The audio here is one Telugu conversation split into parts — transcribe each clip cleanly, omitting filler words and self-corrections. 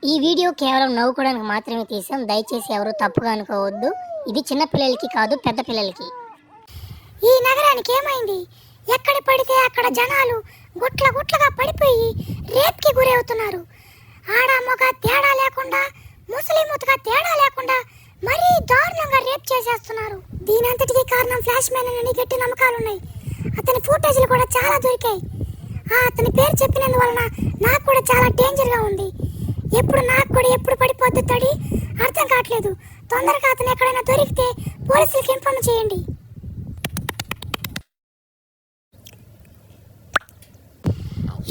ఈ వీడియో కేవలం నవ్వుకోవడానికి మాత్రమే తీసాం. దయచేసి ఎవరు తప్పుగా అనుకోవద్దు. ఇది చిన్న పిల్లలకి కాదు, పెద్ద పిల్లలకి. ఈ నగరానికి ఏమైంది? ఎక్కడ పడితే అక్కడ జనాలు గుట్ల గుట్లగా పడిపోయి రేప్కి గురవుతున్నారు. ఆడ మగ తేడా లేకుండా, ముస్లింగా తేడా లేకుండా మరీ దారుణంగా రేప్ చేసేస్తున్నారు. దీనంతటికీ కారణం ఫ్లాష్ మ్యాన్ అని గట్టి నమ్మకాలున్నాయి. అతని ఫుటేజ్లు కూడా చాలా దొరికాయి. అతని పేరు చెప్పినందువలన నాకు కూడా చాలా డేంజర్గా ఉంది. ఎప్పుడు నాకు కూడా ఎప్పుడు పడిపోద్ది తడి అర్థం కావట్లేదు. తొందరగా అతను ఎక్కడైనా దొరికితే పోలీసులకి ఇన్ఫార్మ్ చేయండి.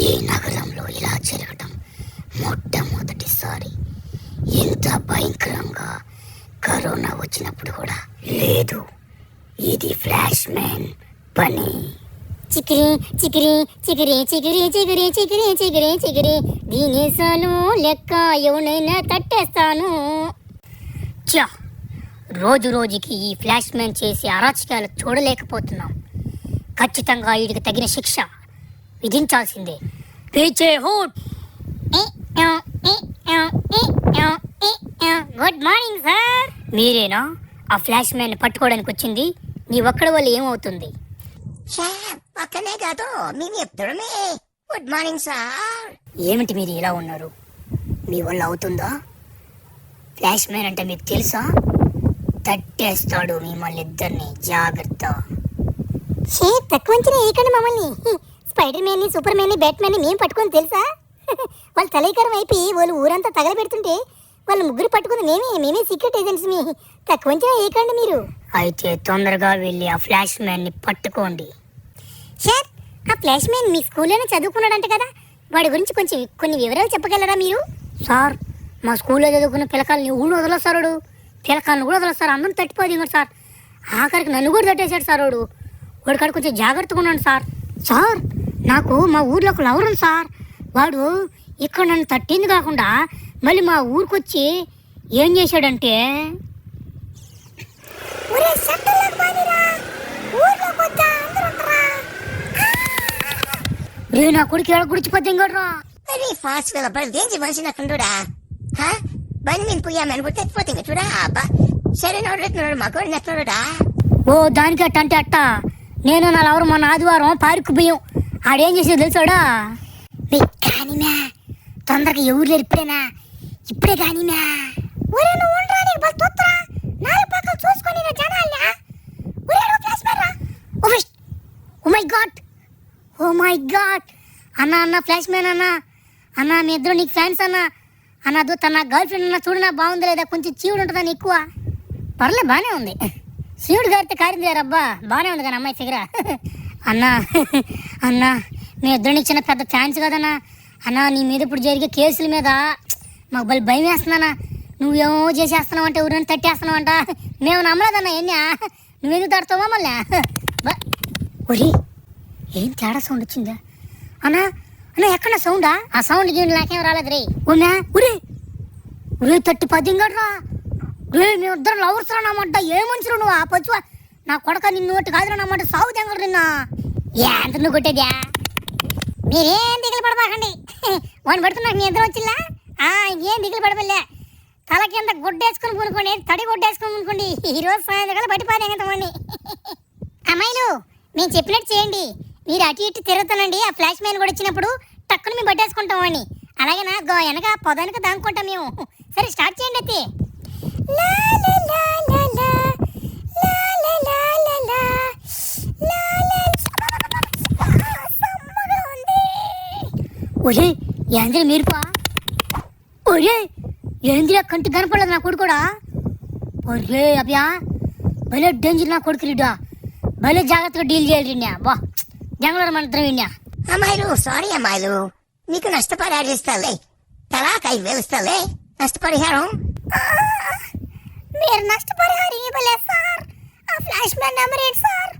ఈ నగరంలో ఇలా జరగటం మొట్టమొదటిసారి. ఇంత భయంకరంగా కరోనా వచ్చినప్పుడు కూడా లేదు. ఇది ఫ్లాష్ మ్యాన్ పని. చికిరి చికిరి చికిరి చికిరి చికిరి చికిరి చికిరి చికిరి దీనేసాలు లెక్క ఎవనైనా తట్టేస్తాను. చా, రోజు రోజుకి ఈ ఫ్లాష్ మ్యాన్ చేసే అరాచకాలు చూడలేకపోతున్నాం. ఖచ్చితంగా వీడికి తగిన శిక్ష విధించాల్సిందే. పీచే హూట్. Good morning sir. మీరేనా ఆ ఫ్లాష్ మ్యాన్ పట్టుకోవడానికి వచ్చింది? నీ ఒక్కడి వల్ల ఏమవుతుంది? పక్కనే కాదు, మేము ఇద్దరమే. Good morning sir. ఏమిటి మీరు ఇలా ఉన్నారు? మీ వల్ల అవుతుందా? ఫ్లాష్ మ్యాన్ అంటే మీకు తెలుసా? తట్టేస్తాడు మిమ్మల్ని ఇద్దరిని, జాగ్రత్త. తక్కువ ఏకండి మమ్మల్ని. స్పైడర్ మ్యాన్ ని, సూపర్ మ్యాన్ ని, బ్యాట్ మ్యాన్ ని మేము పట్టుకొని తెలుసా? వాళ్ళు తలైకరం అయిపోయి వాళ్ళు ఊరంతా తగలబెడుతుంటే వాళ్ళు ముగ్గురు పట్టుకుంది మేమే సీక్రెట్ ఏజెంట్స్. మీ తక్కువ ఏకండి మీరు. అయితే తొందరగా వెళ్ళి ఆ ఫ్లాష్ మ్యాన్ ని పట్టుకోండి. సార్, ఆ ఫ్లాష్ మ్యాన్ మీ స్కూల్లోనే చదువుకున్నాడంట కదా, వాడి గురించి కొన్ని వివరాలు చెప్పగలరా మీరు? సార్, మా స్కూల్లో చదువుకున్న పిల్లకాయలని ఊళ్ళు వదిలేస్తాడు. పిల్లకాయలను కూడా వదిలేస్తారు. అందరం తట్టిపోయింది సార్. ఆఖరికి నన్ను కూడా తట్టేశాడు సార్. వాడు కాడ కొంచెం జాగ్రత్తగా ఉన్నాడు సార్. సార్, నాకు మా ఊర్లో ఒక లవర్ ఉంది సార్. వాడు ఇక్కడ నన్ను తట్టింది కాకుండా మళ్ళీ మా ఊరికొచ్చి ఏం చేశాడంటే, నా కొడుకు ఎడ గుడిచిపోతే ఇంకోట్రా వెరీ ఫాస్ట్ గా దేంచి మనిషి నాకుండురా. బండి మీద పోయామనుకుంటే ఎత్తిపోతుంది చూడా. సరే నోడుతున్నాడు మా కూడా నెట్టుడా. ఓ దానికి అట్ట అంటే అట్ట. నేను నా లవరు మొన్న ఆదివారం పార్కు పోయాం. ఆడేం చేసేది తెలుసాడా? కానీనా తొందరగా ఎవరు లేరు. ఇప్పుడే కానీనా చూసుకొని ఓ మై గాడ్ అన్న ఫ్లాష్ మ్యాన్ అన్న మీ ఇద్దరు నీకు ఫ్యాన్స్ అన్న తన గర్ల్ ఫ్రెండ్ అన్న చూడనా బాగుంది లేదా? కొంచెం చీవుడు ఉంటుందని ఎక్కువ. పర్లే బాగానే ఉంది. శివుడు గారితో కారింది రబ్బా, బాగానే ఉంది కానీ అమ్మాయి ఫిగరా. అన్న మీ ఇద్దరు నీకు చిన్న పెద్ద ఫ్యాన్స్ కదన్నా. అన్న నీ మీద ఇప్పుడు జరిగే కేసుల మీద మాకు బలి భయం వేస్తుందన్నా. నువ్వేమో చేసేస్తున్నావు అంటే ఊరిని తట్టేస్తున్నావు అంట. మేము నమ్మలేదన్నా. ఎన్నా నువ్వెందుకు తడతావా మళ్ళీ? ఒరి ఏం తేడా సౌండ్ వచ్చిందా? అన్నా ఎక్కడ సౌండా? ఆ సౌండ్ గీండి నాకేం రాలేదు రే. ఉన్నా ఉరే తట్టి పదింగడ్రా రే. మేము ఇద్దరు లవర్స్ రానమాట. ఏ మనుషులు నువ్వు? ఆ పచ్చువా నా కొడక నిన్ను ఒకటి కాదు రానమాట. సాగు తెంగడు నిన్న. ఎంత నువ్వు కొట్టేదా? మీరేం దిగులు పడబాకండి. వాడిని పడుతున్నా మీ ఇద్దరు వచ్చిల్లా. ఇంకేం దిగులు పడబల్లే. తల కింద గుడ్డేసుకుని పూనుకోండి, తడి గుడ్డేసుకుని పూనుకోండి. ఈరోజు సాయంత్రం పడిపోయింది. అమ్మాయిలు మేము చెప్పినట్టు చేయండి. మీరు అటు ఇటు తిరుగుతానండి. ఆ ఫ్లాష్ మ్యాన్ కూడా వచ్చినప్పుడు టక్కుని మేము పట్టేసుకుంటాం వాడిని. అలాగే వెనక పొదానికి దాక్కుంటాం మేము. సరే స్టార్ట్ చేయండి అయితే. ఒరే ఏంద్ర మీరుపా? ఒరే ఏంద్ర కంటి కనపడలేదు నా కొడుకు కూడా. ఒరే అబ్యా భలే డేంజర్ నా కొడుకు రీడా. భలే జాగ్రత్తగా డీల్ చేయాలి రిన్యా. బా జంగళ మంత్రం విన్యా. అమ్మాయిలు సారీ అమ్మాయిలు, నీకు నష్టపరిహారం ఇస్తాలే. తలాక 5,000 ఇస్తాలే నష్టపరిహారం. మీరు నష్టపరిహారం ఇవ్వలేదు సార్. ఆ ఫ్లాష్ మ్యాన్ నెంబర్ ఏంటి సార్?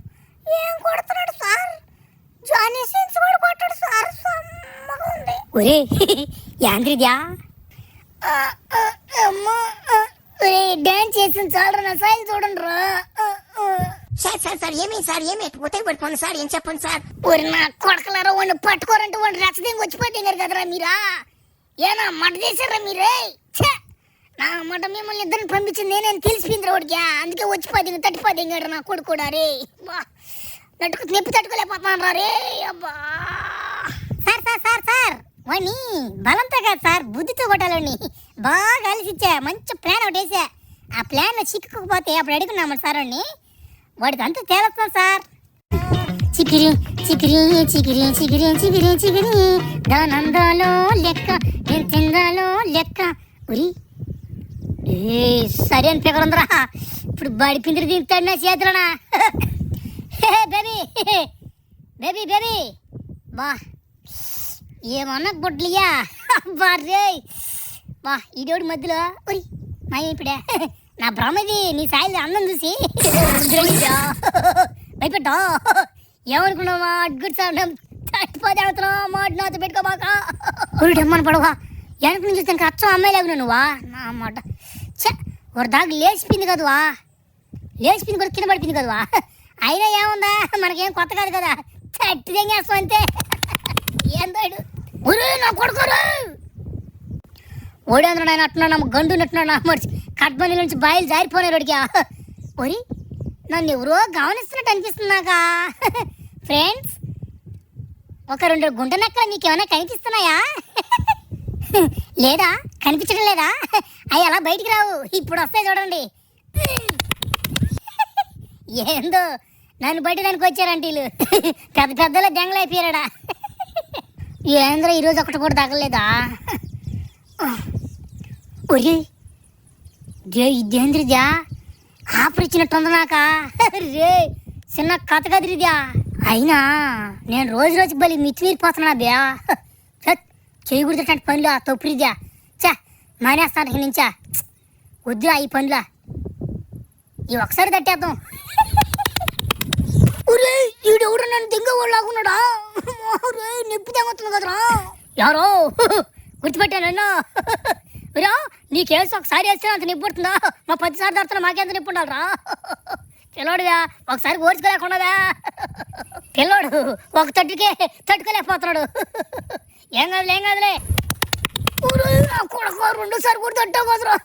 ఏం కొడుతున్నాడు సార్? జానీ సీన్స్ కూడా కొట్టాడు సార్. ఒరే యాంద్రిద్యా డాన్స్ చేసింది చాలరా. నా సైజ్ చూడండి రా. సార్ ఏమేమి సార్ ఏమి ఉతకి పడిపోండి సార్, ఏం చెప్పండి సార్. ఒరి నా కొడకలారా, వాడిని పట్టుకోరంటే వాడిని రచ్చదింగి వచ్చిపోతే కదరా మీరా. ఏనా మట చేశారా మీరే? ఛే! నా మట మిమ్మల్ని ఇద్దరిని పంపించింది నేనేం తెలిసిపోయింది వాడికి, అందుకే వచ్చి 30 నా కొడుకు కూడా రే. నొప్పి తట్టుకోలేకపోతున్నాను రా రే. అబ్బా సార్ సార్ సార్ సార్ వాడిని బలంతో కాదు సార్, బుద్ధితో కొట్టాలని బాగా అలిసిచ్చా. మంచి ప్లాన్ ఒకటి వేసా. ఆ ప్లాన్లో చిక్కుకోకపోతే అప్పుడు అడుగున్నామని సార్ వాడిని. వాడికి అంతా తేలుస్తాం సార్. చికిరి చికిరి చికిరి చికిరి చికిరి చికిరి దానందాలో లెక్క నేను తిందాలో లెక్క. ఉరి ఏ సరే అని పెగరందరా. ఇప్పుడు బడి పిందిరి దింతాడు నా చేతులనా. బేబీ బేబీ బేబీ బా ఏమన్నా గుడ్లియా బారే. బా ఈడోడి మధ్యలో ఉరి మాయ ఇప్పుడే నా భ్రమది నీ సాయి అందం చూసి భయపెట్టా. ఏమనుకున్నావా అడ్గుడ్ సార్ తట్టిపోతే ఆడుతున్నావా మాట నాతో పెట్టుకోబాక. ఉరిడమ్మని పడవా వెనక నుంచి చూస్తే అచ్చం అమ్మాయి లేవు నువ్వా నా మాట. చ ఒక దాకా లేచిపోయింది కదవా, లేచిపోయింది కూడా కింద పడిపోయింది కదవా. అయినా ఏముందా మనకేం కొత్త కాదు కదా, తట్టి తెంగేస్తాం అంతే. ఏందాడు ఊరు నా కొడుకోరు ఓడేంద్ర నాయన అట్టున్నాడు నమ్మ గండు నట్టున్నాడు నా మర్చి కట్బని నుంచి బాయిలు జారిపోయినారు వాడికి. ఒరి నన్ను ఎవరో గమనిస్తున్నట్టు అనిపిస్తుంది నాకా. ఫ్రెండ్స్ ఒక 2 గుంట నక్కలు మీకు ఏమైనా కనిపిస్తున్నాయా? లేదా కనిపించడం లేదా? అవి అలా బయటికి రావు, ఇప్పుడు వస్తాయి చూడండి. ఏందో నన్ను బయట దానికి వచ్చారంటే వీళ్ళు పెద్ద పెద్దలో దెంగలు అయిపోయాడా. ఏంద్ర ఈరోజు ఒకటి కూడా తగలేదా? ఒరే ఇదేంద్రిద్యా ఆఫర్ ఇచ్చినట్టుంది నాకా. రే చిన్న కథ కదిరిద్యా. అయినా నేను రోజు బలి మితిమీరిపోతున్నా బ్యా. చేయకూడదటువంటి పనులు తప్పురిద్యా. చా మానేస్తాను నుంచా. వద్దురా ఈ పనులా, ఈ ఒకసారి తట్టేద్దాం. ఒరే ఈడెవడు నన్ను దింగ వాళ్ళు లాగున్నాడా. నొప్పి తెగొస్తుంది కదరా. ఎవరో గుర్తుపెట్టానన్నా. రా నీ కేసు ఒకసారి వేస్తే అంత నొప్పి పడుతుందా? మా 10 సార్లు దడుతున్నా మాకెంత నొప్పి ఉండాలరా. పిల్లోడుగా ఒకసారి ఓర్చుకోలేకుండా పిల్లోడు ఒక తట్టుకోలేకపోతున్నాడు. ఏం కాదులే. కొడుకు 2 సార్లు కూడా తట్టావు కదరా.